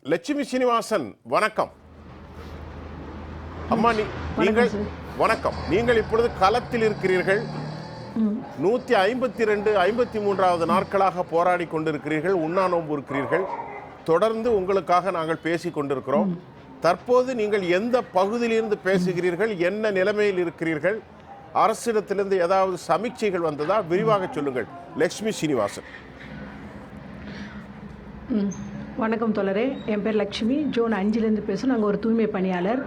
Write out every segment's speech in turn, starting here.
லட்சுமி சீனிவாசன் வணக்கம். அம்மா நீங்கள் வணக்கம். நீங்கள் இப்பொழுது களத்தில் இருக்கிறீர்கள். 152 53வது நாட்களாக போராடி கொண்டிருக்கிறீர்கள், உண்ணா நோன்பு இருக்கிறீர்கள். தொடர்ந்து உங்களுக்காக நாங்கள் பேசி கொண்டிருக்கிறோம். தற்போது நீங்கள் எந்த பகுதியிலிருந்து பேசுகிறீர்கள், என்ன நிலைமையில் இருக்கிறீர்கள், அரசிடத்திலிருந்து ஏதாவது சமீட்சைகள் வந்ததா, விரிவாக சொல்லுங்கள். லட்சுமி சீனிவாசன். வணக்கம் தோழரே, என் பேர் லக்ஷ்மி. ஜோன் 5லேருந்து பேசுகிறோம். நாங்கள் ஒரு தூய்மை பணியாளர்.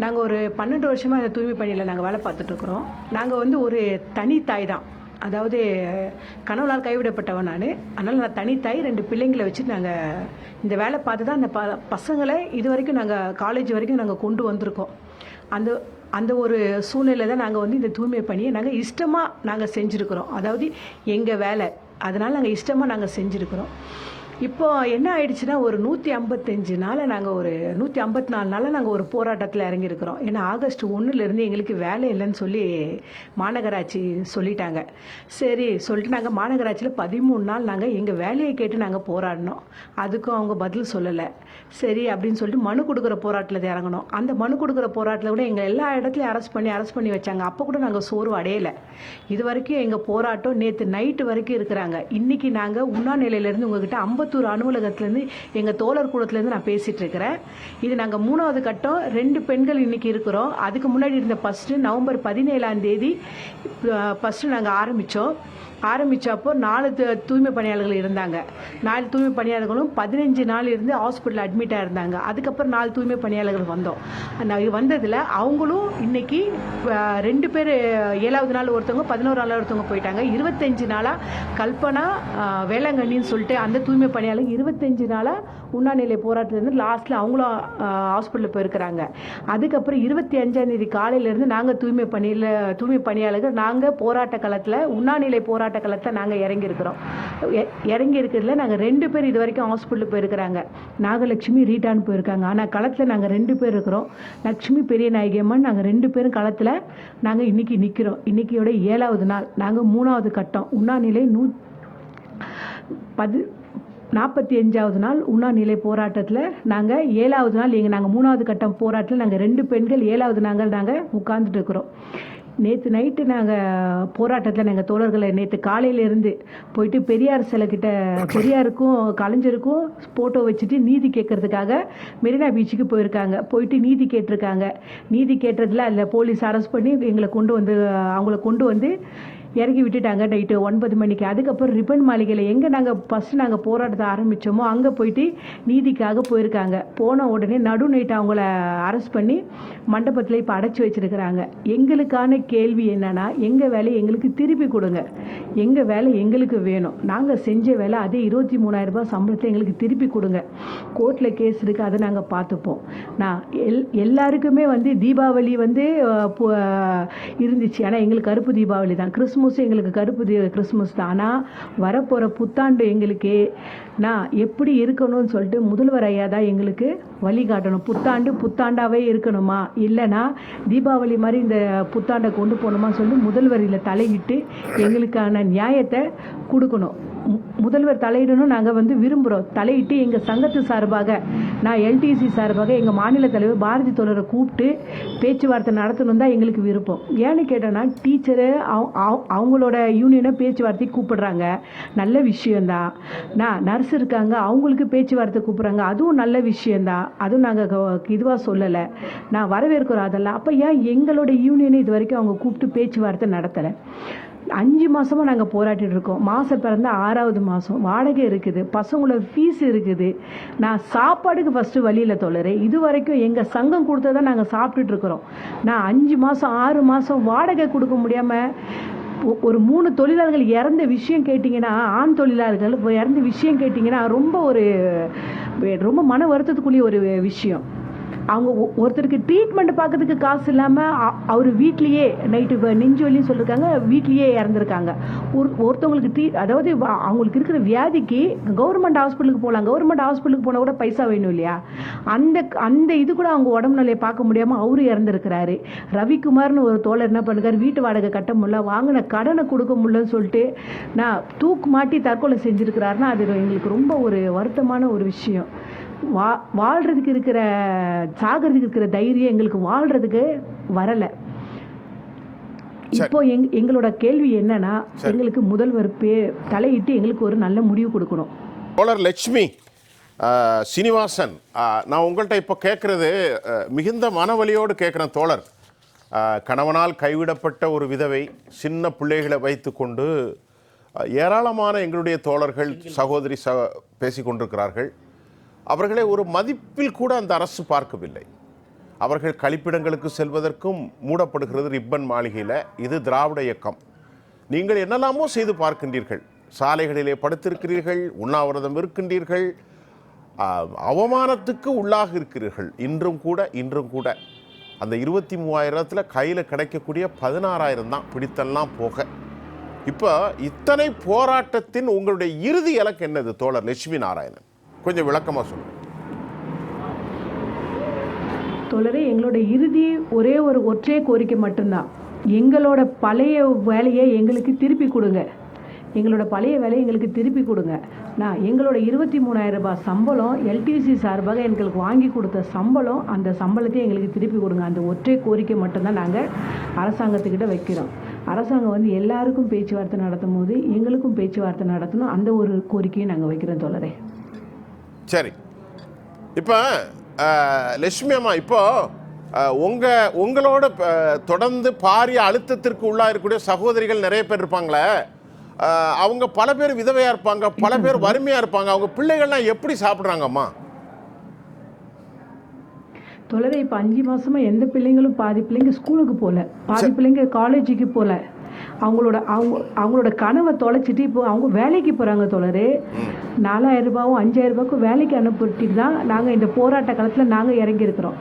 நாங்கள் ஒரு 12 வருஷமாக அந்த தூய்மை பணியில் நாங்கள் வேலை பார்த்துட்ருக்குறோம். நாங்கள் ஒரு தனித்தாய் தான், அதாவது கணவனால் கைவிடப்பட்டவன் நான். அதனால் நான் தனித்தாய், 2 பிள்ளைங்களை வச்சு நாங்கள் இந்த வேலை பார்த்து தான் அந்த பசங்களை இது வரைக்கும் நாங்கள் காலேஜ் வரைக்கும் நாங்கள் கொண்டு வந்திருக்கோம். அந்த ஒரு சூழ்நிலை தான் நாங்கள் இந்த தூய்மை பணியை நாங்கள் இஷ்டமாக நாங்கள் செஞ்சுருக்கிறோம். அதாவது எங்கள் வேலை, அதனால் நாங்கள் இஷ்டமாக நாங்கள் செஞ்சுருக்கிறோம். இப்போ என்ன ஆயிடுச்சுன்னா, ஒரு 155 நாள் நாங்கள் ஒரு 154 நாளில் நாங்கள் ஒரு போராட்டத்தில் இறங்கியிருக்கிறோம். ஏன்னா ஆகஸ்ட் 1லேருந்து எங்களுக்கு வேலை இல்லைன்னு சொல்லி மாநகராட்சி சொல்லிட்டாங்க. சரி சொல்லிட்டு நாங்கள் மாநகராட்சியில் 13 நாள் நாங்கள் எங்கள் வேலையை கேட்டு நாங்கள் போராடினோம். அதுக்கும் அவங்க பதில் சொல்லலை. சரி அப்படின்னு சொல்லிட்டு மனு கொடுக்குற போராட்டத்தில் இறங்கணும். அந்த மனு கொடுக்குற போராட்டத்தில் கூட எங்கள் எல்லா இடத்துலையும் அரெஸ்ட் பண்ணி வச்சாங்க. அப்போ கூட நாங்கள் சோர்வு அடையலை. இது வரைக்கும் எங்கள் போராட்டம் நேற்று நைட்டு வரைக்கும் இருக்கிறாங்க. இன்றைக்கி நாங்கள் உண்ணாநிலையிலேருந்து உங்ககிட்ட அம்பத்தூர் அலுவலகத்திலேருந்து எங்கள் தோழர் கூடத்துலேருந்து நான் பேசிகிட்டு இருக்கிறேன். இது நாங்கள் 3வது கட்டம். 2 பெண்கள் இன்றைக்கி இருக்கிறோம். அதுக்கு முன்னாடி இருந்த ஃபஸ்ட்டு நவம்பர் 17ஆம் தேதி ஃபஸ்ட்டு நாங்கள் ஆரம்பித்தப்போ 4 தூய்மை பணியாளர்கள் இருந்தாங்க. 4 தூய்மை பணியாளர்களும் 15 நாள் இருந்து ஹாஸ்பிட்டலில் அட்மிட்டாக இருந்தாங்க. அதுக்கப்புறம் 4 தூய்மை பணியாளர்கள் வந்தோம். அந்த வந்ததில் அவங்களும் இன்றைக்கி 2 பேர் 7வது நாள் ஒருத்தவங்க, 11வது நாள் ஒருத்தவங்க போயிட்டாங்க. 25 நாளாக கல்பனா வேளாங்கண்ணின்னு சொல்லிட்டு அந்த தூய்மை பணியாளர் 25 நாளாக உண்ணாநிலை போராட்டத்துலேருந்து லாஸ்ட்டில் அவங்களும் ஹாஸ்பிட்டலில் போயிருக்கிறாங்க. அதுக்கப்புறம் 25ஆம் தேதி காலையிலேருந்து நாங்கள் தூய்மை பணியாளர்கள் நாங்கள் போராட்ட களத்தில் உண்ணாநிலை போராட்ட களத்தில் நாங்கள் இறங்கி இருக்கிறதுல நாங்கள் 2 பேர் இது வரைக்கும் ஹாஸ்பிட்டலுக்கு போயிருக்கிறாங்க. நாகலட்சுமி ரீட்டான்னு போயிருக்காங்க. ஆனால் களத்தில் நாங்கள் 2 பேர் இருக்கிறோம். லக்ஷ்மி பெரிய நாயகியம்மன். நாங்கள் 2 பேரும் களத்தில் நாங்கள் இன்றைக்கி நிற்கிறோம். இன்றைக்கியோட 7வது நாள். நாங்கள் 3வது கட்டம் உண்ணாநிலை 45வது நாள் உண்ணாநிலை போராட்டத்தில் நாங்கள் 7வது நாள் நாங்கள் 3வது கட்டம் போராட்டத்தில் நாங்கள் 2 பெண்கள் 7வது நாங்கள் உட்கார்ந்துட்டு இருக்கிறோம். நேற்று நைட்டு நாங்கள் போராட்டத்தில் நாங்கள் தோழர்களை நேற்று காலையிலேருந்து போயிட்டு பெரியார் சிலைக்கிட்ட பெரியாருக்கும் கலைஞருக்கும் ஃபோட்டோ வச்சுட்டு நீதி கேட்கறதுக்காக மெரினா பீச்சுக்கு போயிட்டு நீதி கேட்டிருக்காங்க. நீதி கேட்டதில் அதில் போலீஸ் அரெஸ்ட் பண்ணி அவங்கள கொண்டு வந்து இறக்கி விட்டுட்டாங்க நைட்டு 9 மணிக்கு. அதுக்கப்புறம் ரிப்பன் மாளிகையில் எங்கே நாங்கள் போராட்டத்தை ஆரம்பித்தோமோ அங்கே போயிட்டு நீதிக்காக போயிருக்காங்க. போன உடனே நடு நைட்டு அவங்கள அரெஸ்ட் பண்ணி மண்டபத்தில் இப்போ அடைச்சி வச்சுருக்கிறாங்க. எங்களுக்கான கேள்வி என்னென்னா, எங்கள் வேலையை எங்களுக்கு திருப்பி கொடுங்க. எங்கள் வேலை எங்களுக்கு வேணும். நாங்கள் செஞ்ச வேலை அதே 23,000 ரூபாய் சம்பளத்தை எங்களுக்கு திருப்பி கொடுங்க. கோர்ட்டில் கேஸ் இருக்குது, அதை நாங்கள் பார்த்துப்போம். நான் எல்லாருக்குமே தீபாவளி இருந்துச்சு. ஆனால் எங்களுக்கு கருப்பு தீபாவளி தான். கிறிஸ்மஸ் எங்களுக்கு கருப்பு கிறிஸ்மஸ் தான். ஆனால் வரப்போகிற புத்தாண்டு எங்களுக்கு நான் எப்படி இருக்கணும்னு சொல்லிட்டு முதல்வர் ஐயா தான் எங்களுக்கு வழிகாட்டணும். புத்தாண்டாகவே இருக்கணுமா, இல்லைனா தீபாவளி மாதிரி இந்த புத்தாண்டை கொண்டு போகணுமா சொல்லிட்டு முதல்வர் இதில் தலையிட்டு எங்களுக்கான நியாயத்தை கொடுக்கணும். முதல்வர் தலையிடணும் நாங்கள் விரும்புகிறோம். தலையிட்டு எங்கள் சங்கத்து சார்பாக, நான் எல்டிசி சார்பாக எங்கள் மாநில தலைவர் பாரதி தோழரை கூப்பிட்டு பேச்சுவார்த்தை நடத்தணும் தான் எங்களுக்கு விருப்பம். ஏன்னு கேட்டோன்னா, டீச்சரு அவங்களோட யூனியனை பேச்சுவார்த்தைக்கு கூப்பிடுறாங்க, நல்ல விஷயந்தான். நர்ஸ் இருக்காங்க, அவங்களுக்கு பேச்சுவார்த்தை கூப்பிட்றாங்க, அதுவும் நல்ல விஷயந்தான். அதுவும் நாங்கள் இதுவாக சொல்லலை, நான் வரவேற்கிறோம் அதெல்லாம். அப்போ ஏன் எங்களோட யூனியனை இது வரைக்கும் அவங்க கூப்பிட்டு பேச்சுவார்த்தை நடத்தலை? 5 மாதமாக நாங்கள் போராட்டிகிட்டு இருக்கோம். மாதம் பிறந்த 6வது மாதம், வாடகை இருக்குது, பசங்களோட ஃபீஸ் இருக்குது. நான் சாப்பாடுக்கு ஃபஸ்ட்டு வழியில் தோழரே, இது வரைக்கும் எங்கள் சங்கம் கொடுத்ததான் நாங்கள் சாப்பிட்டுட்ருக்குறோம். நான் 5 மாதம் 6 மாதம் வாடகை கொடுக்க முடியாமல் ஒரு 3 தொழிலாளர்கள் இறந்த விஷயம் கேட்டிங்கன்னா, ஆண் தொழிலாளர்கள் இறந்த விஷயம் கேட்டிங்கன்னா ரொம்ப மன வருத்தத்துக்குள்ளேயே ஒரு விஷயம். அவங்க ஒருத்தருக்கு ட்ரீட்மெண்ட் பார்க்கறதுக்கு காசு இல்லாமல் அவர் வீட்லேயே நைட்டு நெஞ்சு வலின்னு சொல்லியிருக்காங்க, வீட்லேயே இறந்துருக்காங்க. ஒருத்தவங்களுக்கு அதாவது அவங்களுக்கு இருக்கிற வியாதிக்கு கவர்மெண்ட் ஹாஸ்பிட்டலுக்கு போகலாம். கவர்மெண்ட் ஹாஸ்பிட்டலுக்கு போனால் கூட பைசா வேணும் இல்லையா? அந்த இது கூட அவங்க உடம்பு நிலையை பார்க்க முடியாமல் அவரு இறந்துருக்கிறாரு. ரவிக்குமார்னு ஒரு தோழர் என்ன பண்ணுறாரு, வீட்டு வாடகை கட்ட முடியல, வாங்கின கடனை கொடுக்க முடியலன்னு சொல்லிட்டு நான் தூக்கு மாட்டி தற்கொலை செஞ்சுருக்கிறாருன்னா அது எங்களுக்கு ரொம்ப ஒரு வருத்தமான ஒரு விஷயம். வாழ்கிறதுக்கு இருக்கிற சாகிறதுக்கு இருக்கிற தைரியம் எங்களுக்கு வாழ்கிறதுக்கு வரலை. இப்போ எங்களோட கேள்வி என்னன்னா, எங்களுக்கு முதல்வர் தலையிட்டு எங்களுக்கு ஒரு நல்ல முடிவு கொடுக்கணும். தோழர் லட்சுமி சீனிவாசன், நான் உங்கள்கிட்ட இப்போ கேட்குறது மிகுந்த மனவலியோடு கேட்குறேன் தோழர். கணவனால் கைவிடப்பட்ட ஒரு விதவை, சின்ன பிள்ளைகளை வைத்து கொண்டு ஏராளமான எங்களுடைய தோழர்கள் சகோதரி பேசி கொண்டிருக்கிறார்கள். அவர்களை ஒரு மதிப்பில் கூட அந்த அரசு பார்க்கவில்லை. அவர்கள் கழிப்பிடங்களுக்கு செல்வதற்கும் மூடப்படுகிறது ரிப்பன் மாளிகையில். இது திராவிட இயக்கம். நீங்கள் என்னெல்லாமோ செய்து பார்க்கின்றீர்கள். சாலைகளிலே படுத்திருக்கிறீர்கள், உண்ணாவிரதம் இருக்கின்றீர்கள், அவமானத்துக்கு உள்ளாக இருக்கிறீர்கள். இன்றும் கூட அந்த 23,000 கையில் கிடைக்கக்கூடிய 16,000 தான் பிடித்தெல்லாம் போக. இப்போ இத்தனை போராட்டத்தின் உங்களுடைய இறுதி இலக்கு என்னது தோழர் லட்சுமி நாராயணன்? கொஞ்சம் விளக்கமாக சொல்லுங்கள் தோழரே. எங்களோட இறுதி ஒற்றை கோரிக்கை மட்டும்தான். எங்களோட பழைய வேலையை எங்களுக்கு திருப்பி கொடுங்க. நான் எங்களோட 23,000 ரூபாய் சம்பளம் எல்டிசி சார்பாக எங்களுக்கு வாங்கி கொடுத்த சம்பளம், அந்த சம்பளத்தையும் எங்களுக்கு திருப்பி கொடுங்க. அந்த ஒற்றை கோரிக்கை மட்டும்தான் நாங்கள் அரசாங்கத்துக்கிட்ட வைக்கிறோம். அரசாங்கம் எல்லாருக்கும் பேச்சுவார்த்தை நடத்தும் போது எங்களுக்கும் பேச்சுவார்த்தை நடத்தணும். அந்த ஒரு கோரிக்கையை நாங்கள் வைக்கிறோம் தோழரே. சரி, இப்போ லட்சுமி அம்மா, இப்போ உங்களோட தொடர்ந்து பாரிய அழுத்தத்திற்கு உள்ளாக இருக்கக்கூடிய சகோதரிகள் நிறைய பேர் இருப்பாங்களே. அவங்க பல பேர் விதவையாக இருப்பாங்க, பல பேர் வறுமையாக இருப்பாங்க. அவங்க பிள்ளைகள்லாம் எப்படி சாப்பிட்றாங்கம்மா? தோழரே, இப்போ 5 மாதமா எந்த பிள்ளைங்களும், பாதி பிள்ளைங்க ஸ்கூலுக்கு போகல, பாதி பிள்ளைங்க காலேஜுக்கு போகல. அவங்களோட கனவை தொலைச்சிட்டு இப்போ அவங்க வேலைக்கு போகிறாங்க தோழரே. 4,000 ரூபாயும் 5,000 ரூபாய்க்கும் வேலைக்கு அனுப்பிட்டு தான் நாங்கள் இந்த போராட்ட காலத்தில் நாங்கள் இறங்கியிருக்கிறோம்.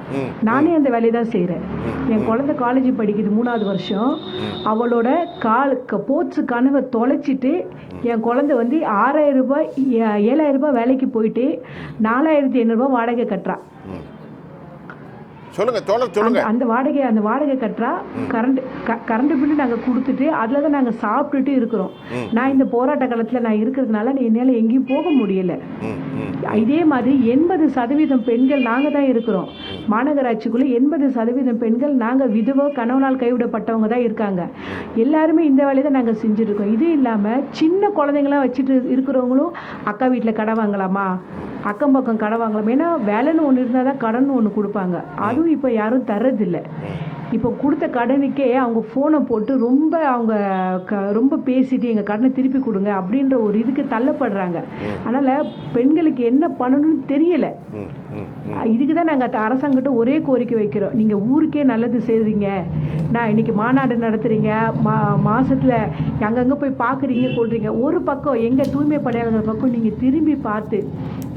நானே அந்த வேலையை தான் செய்கிறேன். என் குழந்தை காலேஜ் படிக்குது, 3வது வருஷம். அவளோட போட்ஸு கனவை தொலைச்சிட்டு என் குழந்தை 6,000 ரூபாய் 7,000 ரூபாய் வேலைக்கு போயிட்டு 4,500 ரூபாய் வாடகை கட்டுறா. அந்த வாடகை கட்டுறா. கரண்ட் பில்லு நாங்கள் கொடுத்துட்டு அதில் தான் நாங்கள் சாப்பிட்டுட்டு இருக்கிறோம். நான் இந்த போராட்ட காலத்தில் நான் இருக்கிறதுனால என்னால் எங்கேயும் போக முடியல. இதே மாதிரி 80% பெண்கள் நாங்கள் தான் இருக்கிறோம். மாநகராட்சிக்குள்ளே 80% பெண்கள் நாங்கள் விதவோ கணவனால் கைவிடப்பட்டவங்க தான் இருக்காங்க. எல்லாருமே இந்த வேலையை தான் நாங்கள் செஞ்சுருக்கோம். இது இல்லாமல் சின்ன குழந்தைங்களாம் வச்சுட்டு இருக்கிறவங்களும் அக்கா வீட்டில் கடை வாங்கலாமா, அக்கம் பக்கம் கடை வாங்கலாம். ஏன்னா வேலைன்னு ஒன்று இருந்தால் தான் கடன் ஒன்று கொடுப்பாங்க. அதுவும் இப்போ யாரும் தர்றதில்லை. இப்போ கொடுத்த கடனுக்கே அவங்க ஃபோனை போட்டு ரொம்ப பேசிட்டு எங்கள் கடனை திருப்பி கொடுங்க அப்படின்ற ஒரு இதுக்கு தள்ளப்படுறாங்க. அதனால் பெண்களுக்கு என்ன பண்ணணும்னு தெரியலை. இதுக்கு தான் நாங்கள் அரசாங்கத்தை ஒரே கோரிக்கை வைக்கிறோம். நீங்கள் ஊருக்கே நல்லது செய்கிறீங்க, நான் இன்னைக்கு மாநாடு நடத்துகிறீங்க, மாதத்தில் அங்கங்கே போய் பார்க்குறீங்க, கொள்றீங்க. ஒரு பக்கம் எங்கள் தூய்மை பணியாளர்கள் பக்கம் நீங்கள் திரும்பி பார்த்து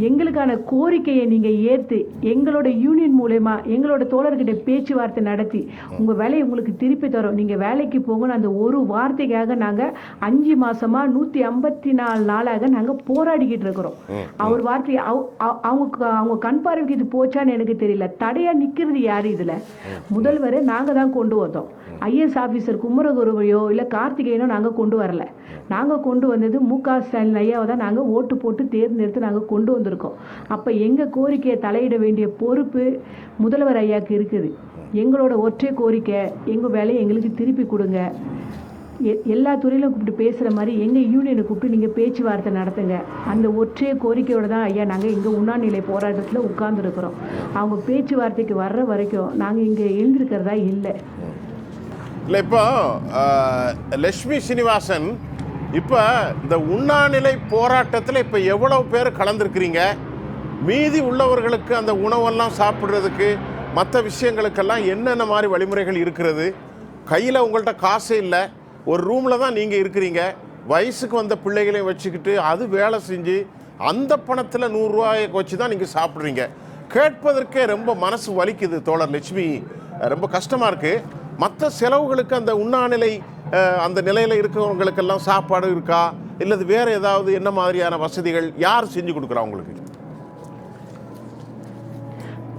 எங்களுக்கான கோரிக்கையை நீங்கள் ஏற்று எங்களோட யூனியன் மூலமா எங்களோட தோழர்கிட்ட பேச்சுவார்த்தை நடத்தி உங்கள் வேலையை உங்களுக்கு திருப்பி தரோம், நீங்கள் வேலைக்கு போங்கன்னு அந்த ஒரு வார்த்தைக்காக நாங்கள் 5 மாதமாக 154 நாளாக நாங்கள் போராடிக்கிட்டு இருக்கிறோம். அவர் வார்த்தை அவங்க கண் பார்வைக்கு இது போச்சான்னு எனக்கு தெரியல. தடையாக நிற்கிறது யார்? இதில் முதல்வரை நாங்கள் தான் கொண்டு வந்தோம். ஐஎஸ் ஆஃபீஸர் குமரகுருவையோ இல்லை கார்த்திகேயனோ நாங்கள் கொண்டு வரல. நாங்கள் கொண்டு வந்தது மு.க. ஸ்டாலின் ஐயாவை தான் நாங்கள் ஓட்டு போட்டு தேர்ந்தெடுத்து நாங்கள் கொண்டு வந்திருக்கோம். அப்போ எங்கள் கோரிக்கையை தலையிட வேண்டிய பொறுப்பு முதல்வர் ஐயாவுக்கு இருக்குது. எங்களோட ஒற்றை கோரிக்கை, எங்கள் வேலையை எங்களுக்கு திருப்பி கொடுங்க. எல்லா துறையிலும் கூப்பிட்டு பேசுகிற மாதிரி எங்கள் யூனியனை கூப்பிட்டு நீங்கள் பேச்சுவார்த்தை நடத்துங்க. அந்த ஒற்றை கோரிக்கையோடு தான் ஐயா நாங்கள் இங்கே உண்ணாநிலை போராட்டத்தில் உட்கார்ந்துருக்குறோம். அவங்க பேச்சுவார்த்தைக்கு வர்ற வரைக்கும் நாங்கள் இங்கே எழுந்திருக்கிறதா இல்லை. இப்போ லட்சுமி சீனிவாசன், இப்போ இந்த உண்ணாநிலை போராட்டத்தில் இப்போ எவ்வளவு பேர் கலந்துருக்கிறீங்க? மீதி உள்ளவர்களுக்கு அந்த உணவெல்லாம் சாப்பிட்றதுக்கு மற்ற விஷயங்களுக்கெல்லாம் என்னென்ன மாதிரி வழிமுறைகள் இருக்கிறது? கையில் உங்கள்கிட்ட காசே இல்லை, ஒரு ரூமில் தான் நீங்கள் இருக்கிறீங்க. வயசுக்கு வந்த பிள்ளைகளையும் வச்சுக்கிட்டு அது வேலை செஞ்சு அந்த பணத்தில் 100 ரூபாயை வச்சு தான் நீங்கள் சாப்பிட்றீங்க. கேட்பதற்கே ரொம்ப மனசு வலிக்குது தோழர் லட்சுமி, ரொம்ப கஷ்டமாக இருக்குது. மற்ற செலவுகளுக்கு அந்த உண்ணாநிலை அந்த நிலையில் இருக்கிறவங்களுக்கெல்லாம் சாப்பாடு இருக்கா, இல்லது வேறு ஏதாவது என்ன மாதிரியான வசதிகள் யார் செஞ்சு கொடுக்குறா உங்களுக்கு?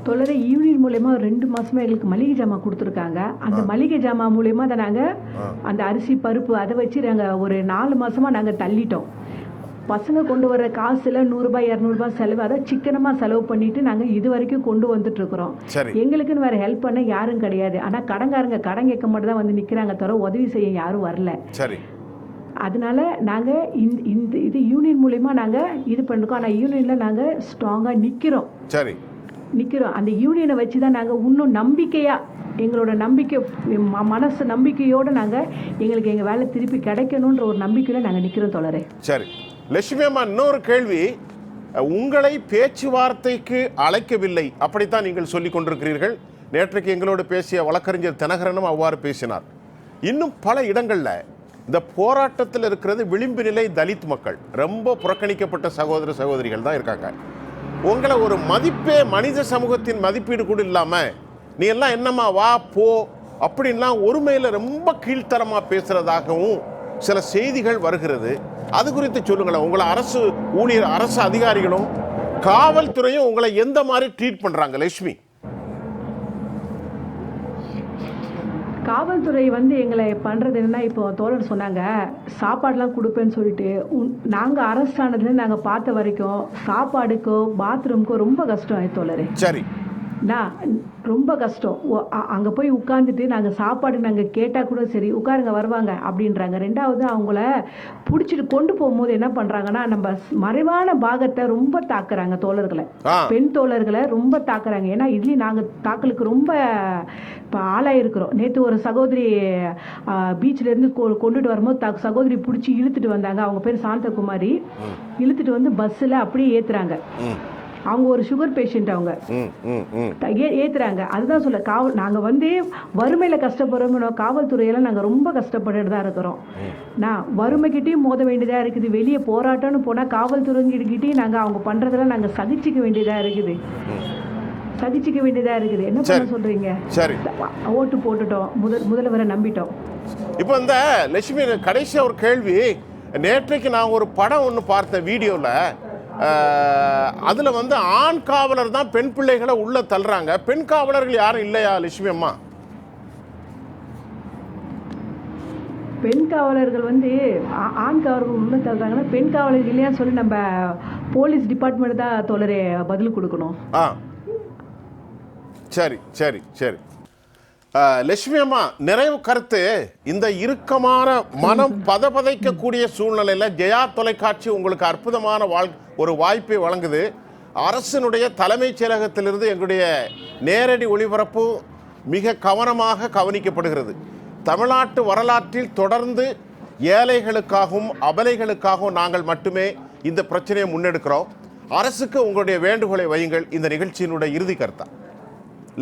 தொழிலை யூனியன் மூலயமா 2 மாதமாக எங்களுக்கு மளிகை ஜாமான் கொடுத்துருக்காங்க. அந்த மளிகை ஜாமான் மூலயமா தான் நாங்கள் அந்த அரிசி பருப்பு அதை வச்சு நாங்கள் ஒரு 4 மாதமாக நாங்கள் தள்ளிட்டோம். பசங்க கொண்டு வர காசுல 100 ரூபாய் 200 ரூபாய் செலவு, அதை சிக்கனமாக செலவு பண்ணிட்டு நாங்கள் இது வரைக்கும் கொண்டு வந்துட்டு இருக்கிறோம். சரி. எங்களுக்குன்னு வேற ஹெல்ப் பண்ண யாரும் கிடையாது. ஆனால் கடங்காரங்க கடன் கேட்க மட்டும் தான் வந்து நிற்கிறாங்க, தவிர உதவி செய்ய யாரும் வரல. சரி. அதனால நாங்கள் இந்த இது யூனியன் மூலயமா நாங்கள் இது பண்ணிருக்கோம். ஆனால் யூனியனில் நாங்கள் ஸ்ட்ராங்காக நிற்கிறோம். சரி. நிற்கிறோம். அந்த யூனியனை வச்சு தான் நாங்கள் இன்னும் நம்பிக்கையாக, எங்களோட நம்பிக்கை மனசு நம்பிக்கையோடு நாங்கள் எங்களுக்கு எங்கள் வேலை திருப்பி கிடைக்கணுன்ற ஒரு நம்பிக்கையில் நாங்கள் நிற்கிறோம் தோழரே. சரி லட்சுமி அம்மா, இன்னொரு கேள்வி. உங்களை பேச்சுவார்த்தைக்கு அழைக்கவில்லை அப்படித்தான் நீங்கள் சொல்லிக் கொண்டிருக்கிறீர்கள். நேற்றைக்கு எங்களோடு பேசிய வழக்கறிஞர் தினகரனும் அவ்வாறு பேசினார். இன்னும் பல இடங்களில் இந்த போராட்டத்தில் இருக்கிறது விளிம்பு நிலை தலித் மக்கள், ரொம்ப புறக்கணிக்கப்பட்ட சகோதர சகோதரிகள் தான் இருக்காங்க. உங்களை ஒரு மதிப்பே, மனித சமூகத்தின் மதிப்பீடு கூட இல்லாமல் நீ எல்லாம் என்னம்மா வா போ அப்படின்லாம் ஒருமையில் ரொம்ப கீழ்த்தரமாக பேசுகிறதாகவும் சில செய்திகள் வருகிறது. அது குறித்து சொல்லுங்களேன். உங்களை அரசு ஊழியர், அரசு அதிகாரிகளும் காவல்துறையும் உங்களை எந்த மாதிரி ட்ரீட் பண்ணுறாங்க லட்சுமி? காவல்துறை வந்து எங்களை பண்ணுறது என்னன்னா, இப்போ தோழர் சொன்னாங்க சாப்பாடெலாம் கொடுப்பேன்னு சொல்லிட்டு. நாங்கள் அரெஸ்ட் ஆனதுலேருந்து நாங்கள் பார்த்த வரைக்கும் சாப்பாடுக்கோ பாத்ரூமுக்கோ ரொம்ப கஷ்டம் தோழரே. சரி. நான் ரொம்ப கஷ்டம். அங்கே போய் உட்காந்துட்டு நாங்கள் சாப்பாடு நாங்கள் கேட்டால் கூட சரி உட்காருங்க வருவாங்க அப்படின்றாங்க. ரெண்டாவது அவங்கள பிடிச்சிட்டு கொண்டு போகும்போது என்ன பண்ணுறாங்கன்னா, நம்ம மறைவான பாகத்தை ரொம்ப தாக்குறாங்க தோழர்களை, பெண் தோழர்களை ரொம்ப தாக்குறாங்க. ஏன்னா இதுலேயும் நாங்கள் தாக்கலுக்கு ரொம்ப இப்போ ஆளாயிருக்கிறோம். நேற்று ஒரு சகோதரி பீச்சிலேருந்து கொண்டுட்டு வரும்போது சகோதரி பிடிச்சி இழுத்துட்டு வந்தாங்க. அவங்க பேர் சாந்தகுமாரி. இழுத்துட்டு வந்து பஸ்ஸில் அப்படியே ஏற்றுறாங்க. அவங்க ஒரு சுகர் பேஷண்ட், அவங்க ஏத்துறாங்க. அதுதான் சொல்ல நாங்கள் வந்து வறுமையில் கஷ்டப்படுறோம். காவல்துறையெல்லாம் நாங்கள் ரொம்ப கஷ்டப்பட்டுட்டு தான் இருக்கிறோம். நான் வறுமைக்கிட்டையும் மோத வேண்டியதாக இருக்குது. வெளியே போராட்டம்னு போனால் காவல்துறைங்கிட்டையும் நாங்கள் அவங்க பண்ணுறதெல்லாம் நாங்கள் சகிச்சிக்க வேண்டியதாக இருக்குது. என்ன பண்ண சொல்றீங்க? சரி, ஓட்டு போட்டுட்டோம், முதல்வரை நம்பிட்டோம். இப்போ இந்த லட்சுமி, கடைசியா ஒரு கேள்வி. நேற்றைக்கு நான் ஒரு படம் ஒன்று பார்த்தேன் வீடியோவில். அதில் வந்து ஆண் காவலர் தான் பெண் பிள்ளைகளை உள்ள தள்ளுறாங்க. பெண் காவலர்கள் யாரும் இல்லையா லட்சுமி அம்மா? பெண் காவலர்கள் வந்து ஆண் காவலர்கள் உள்ள தள்ளுறாங்கன்னா பெண் காவலர்கள் இல்லையான்னு சொல்லி நம்ம போலீஸ் டிபார்ட்மெண்ட் தான் தோழரே பதில் கொடுக்கணும். சரி சரி சரி. லட்சுமி அம்மா, நிறைவு கருத்து. இந்த இறுக்கமான மனம் பதபதைக்கக்கூடிய சூழ்நிலையில் ஜெயா தொலைக்காட்சி உங்களுக்கு அற்புதமான ஒரு வாய்ப்பை வழங்குது. அரசினுடைய தலைமைச் செயலகத்திலிருந்து எங்களுடைய நேரடி ஒளிபரப்பு மிக கவனமாக கவனிக்கப்படுகிறது. தமிழ்நாட்டு வரலாற்றில் தொடர்ந்து ஏழைகளுக்காகவும் அபலைகளுக்காகவும் நாங்கள் மட்டுமே இந்த பிரச்சனையை முன்னெடுக்கிறோம். அரசுக்கு உங்களுடைய வேண்டுகோளை வையுங்கள். இந்த நிகழ்ச்சியினுடைய இறுதி கருத்தா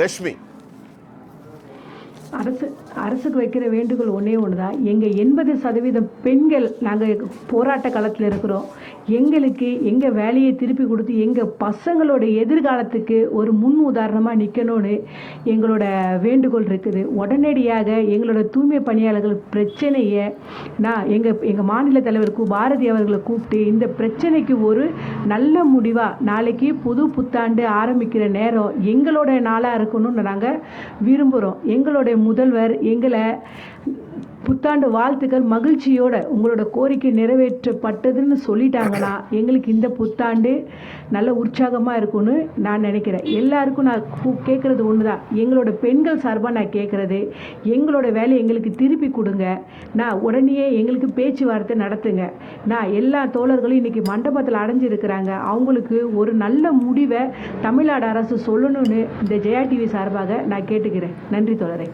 லட்சுமி? அரசுக்கு வைக்கிற வேண்டுகோள் ஒன்றே ஒன்று தான். எங்கள் 80% பெண்கள் நாங்கள் போராட்ட காலத்தில் இருக்கிறோம். எங்களுக்கு எங்கள் வேலையை திருப்பி கொடுத்து எங்கள் பசங்களோட எதிர்காலத்துக்கு ஒரு முன் உதாரணமாக நிற்கணும்னு எங்களோட வேண்டுகோள் இருக்குது. உடனடியாக எங்களோட தூய்மை பணியாளர்கள் பிரச்சனையை எங்கள் மாநில தலைவர் பாரதி அவர்களை கூப்பிட்டு இந்த பிரச்சனைக்கு ஒரு நல்ல முடிவாக, நாளைக்கு புது புத்தாண்டு ஆரம்பிக்கிற நேரம் எங்களோட நாளாக இருக்கணும்னு நாங்கள் விரும்புகிறோம். எங்களோட முதல்வர் எங்களை புத்தாண்டு வாழ்த்துக்கள், மகிழ்ச்சியோட உங்களோட கோரிக்கை நிறைவேற்றப்பட்டதுன்னு சொல்லிட்டாங்கன்னா எங்களுக்கு இந்த புத்தாண்டு நல்ல உற்சாகமாக இருக்கும்னு நான் நினைக்கிறேன். எல்லாருக்கும் நான் கேட்குறது ஒன்று தான். எங்களோட பெண்கள் சார்பாக நான் கேட்குறது, எங்களோட வேலையை எங்களுக்கு திருப்பி கொடுங்க. நான் உடனே எங்களுக்கு பேச்சுவார்த்தை நடத்துங்க. நான் எல்லா தோழர்களும் இன்றைக்கி மண்டபத்தில் அடைஞ்சிருக்கிறாங்க. அவங்களுக்கு ஒரு நல்ல முடிவை தமிழ்நாடு அரசு சொல்லணும்னு இந்த ஜெயா டிவி சார்பாக நான் கேட்டுக்கிறேன். நன்றி தோழரே.